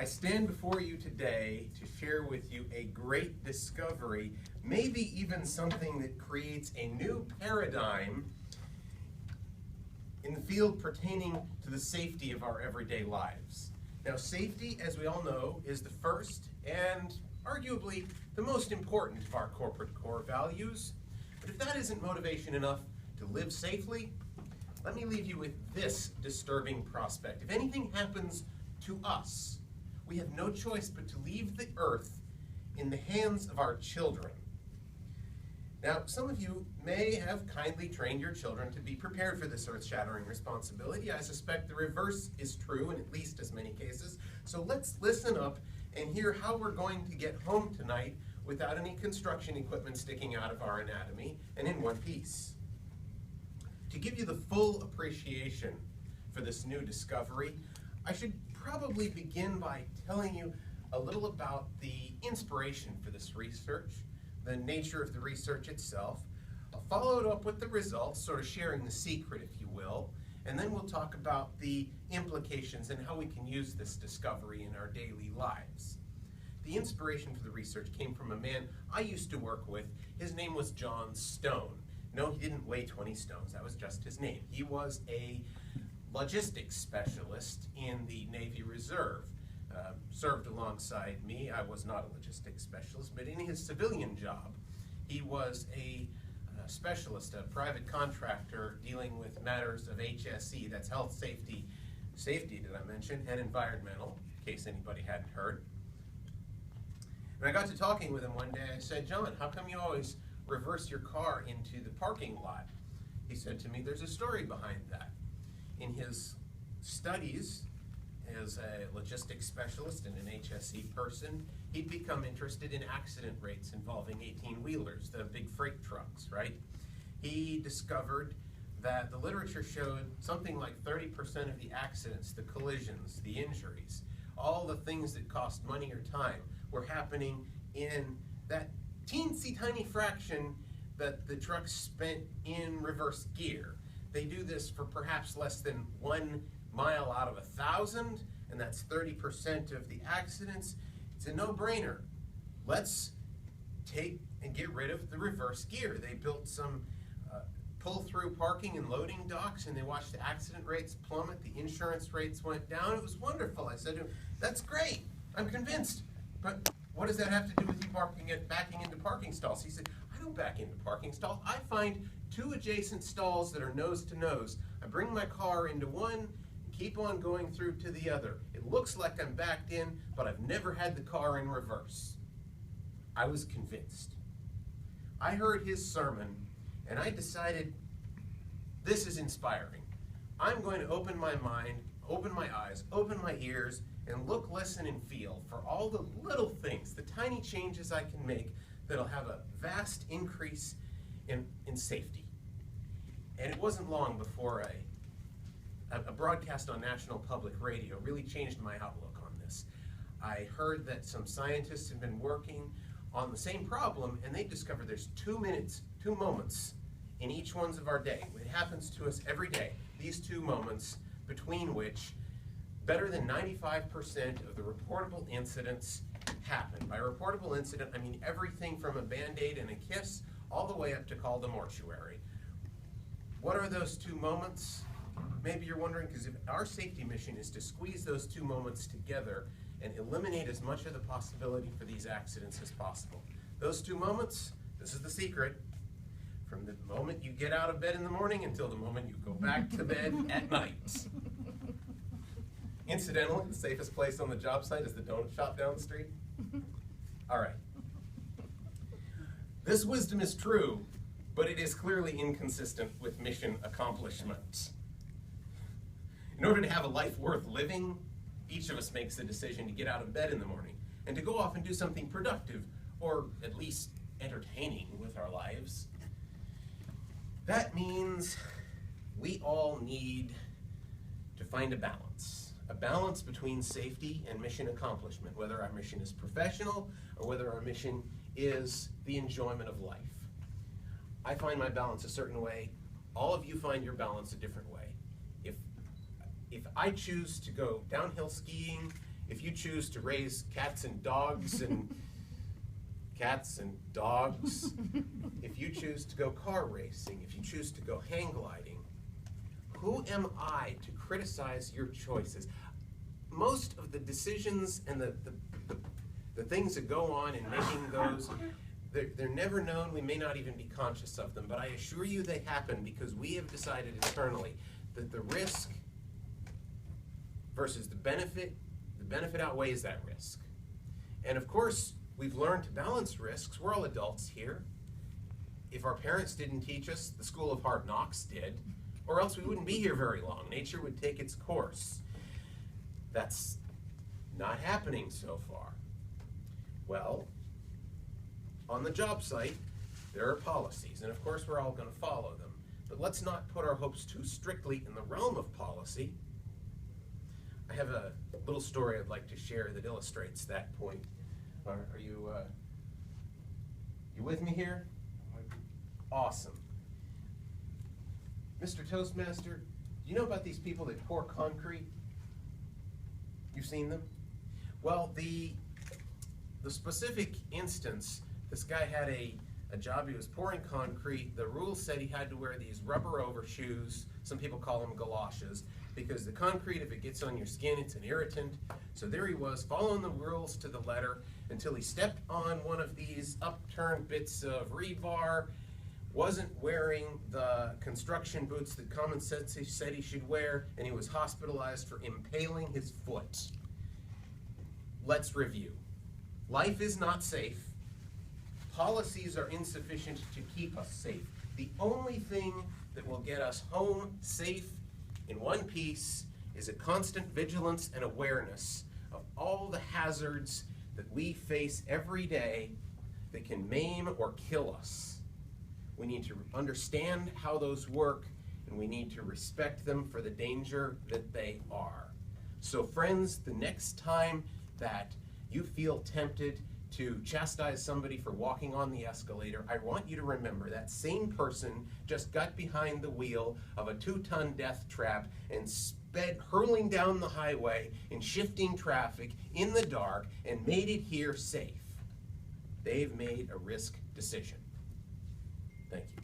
I stand before you today to share with you a great discovery, maybe even something that creates a new paradigm in the field pertaining to the safety of our everyday lives. Now, safety, as we all know, is the first and arguably the most important of our corporate core values. But if that isn't motivation enough to live safely, let me leave you with this disturbing prospect. If anything happens to us, we have no choice but to leave the earth in the hands of our children. Now, some of you may have kindly trained your children to be prepared for this earth-shattering responsibility. I suspect the reverse is true in at least as many cases. So let's listen up and hear how we're going to get home tonight without any construction equipment sticking out of our anatomy and in one piece. To give you the full appreciation for this new discovery, I should probably begin by telling you a little about the inspiration for this research, the nature of the research itself. I'll follow it up with the results, sort of sharing the secret, if you will, and then we'll talk about the implications and how we can use this discovery in our daily lives. The inspiration for the research came from a man I used to work with. His name was John Stone. No, he didn't weigh 20 stones. That was just his name. He was a logistics specialist in the Navy Reserve. Served alongside me. I was not a logistics specialist, but in his civilian job, he was a specialist, a private contractor dealing with matters of HSE, that's health, safety, did I mention, and environmental, in case anybody hadn't heard. And I got to talking with him one day. I said, John, how come you always reverse your car into the parking lot? He said to me, there's a story behind that. In his studies as a logistics specialist and an HSE person, he'd become interested in accident rates involving 18-wheelers, the big freight trucks, right? He discovered that the literature showed something like 30% of the accidents, the collisions, the injuries, all the things that cost money or time were happening in that teensy tiny fraction that the trucks spent in reverse gear. They do this for perhaps less than 1 mile out of 1,000, and that's 30% of the accidents. It's a no-brainer. Let's take and get rid of the reverse gear. They built some pull-through parking and loading docks, and they watched the accident rates plummet. The insurance rates went down. It was wonderful. I said to him, that's great. I'm convinced. But what does that have to do with you backing into parking stalls? He said, I don't back into parking stalls. I find 2 adjacent stalls that are nose to nose. I bring my car into one and keep on going through to the other. It looks like I'm backed in, but I've never had the car in reverse. I was convinced. I heard his sermon and I decided this is inspiring. I'm going to open my mind, open my eyes, open my ears, and look, listen, and feel for all the little things, the tiny changes I can make that'll have a vast increase in safety. And it wasn't long before a broadcast on National Public Radio really changed my outlook on this. I heard that some scientists have been working on the same problem, and they discovered there's 2 moments in each one of our day. It happens to us every day, these 2 moments between which better than 95% of the reportable incidents happen. By reportable incident, I mean everything from a Band-Aid and a kiss all the way up to call the mortuary. What are those 2 moments? Maybe you're wondering, because if our safety mission is to squeeze those 2 moments together and eliminate as much of the possibility for these accidents as possible. Those 2 moments, this is the secret, from the moment you get out of bed in the morning until the moment you go back to bed at night. Incidentally, the safest place on the job site is the donut shop down the street. All right. This wisdom is true, but it is clearly inconsistent with mission accomplishment. In order to have a life worth living, each of us makes the decision to get out of bed in the morning and to go off and do something productive, or at least entertaining with our lives. That means we all need to find a balance between safety and mission accomplishment, whether our mission is professional or whether our mission is the enjoyment of life. I find my balance a certain way. All of you find your balance a different way. If I choose to go downhill skiing if you choose to raise cats and dogs and cats and dogs, if you choose to go car racing, if you choose to go hang gliding, who am I to criticize your choices? Most of the decisions and the things that go on in making those, they're never known. We may not even be conscious of them, but I assure you they happen because we have decided internally that the risk versus the benefit outweighs that risk. And of course, we've learned to balance risks. We're all adults here. If our parents didn't teach us, the School of Hard Knocks did, or else we wouldn't be here very long. Nature would take its course. That's not happening so far. Well, on the job site, there are policies, and of course we're all going to follow them. But let's not put our hopes too strictly in the realm of policy. I have a little story I'd like to share that illustrates that point. Are you with me here? Awesome. Mr. Toastmaster, do you know about these people that pour concrete? You've seen them? Well, the specific instance, this guy had a job, he was pouring concrete. The rules said he had to wear these rubber overshoes, some people call them galoshes, because the concrete, if it gets on your skin, it's an irritant. So there he was, following the rules to the letter, until he stepped on one of these upturned bits of rebar, wasn't wearing the construction boots that common sense said he should wear, and he was hospitalized for impaling his foot. Let's review. Life is not safe. Policies are insufficient to keep us safe. The only thing that will get us home safe in one piece is a constant vigilance and awareness of all the hazards that we face every day that can maim or kill us. We need to understand how those work, and we need to respect them for the danger that they are. So friends, the next time that you feel tempted to chastise somebody for walking on the escalator, I want you to remember that same person just got behind the wheel of a 2-ton death trap and sped hurling down the highway in shifting traffic in the dark and made it here safe. They've made a risk decision. Thank you.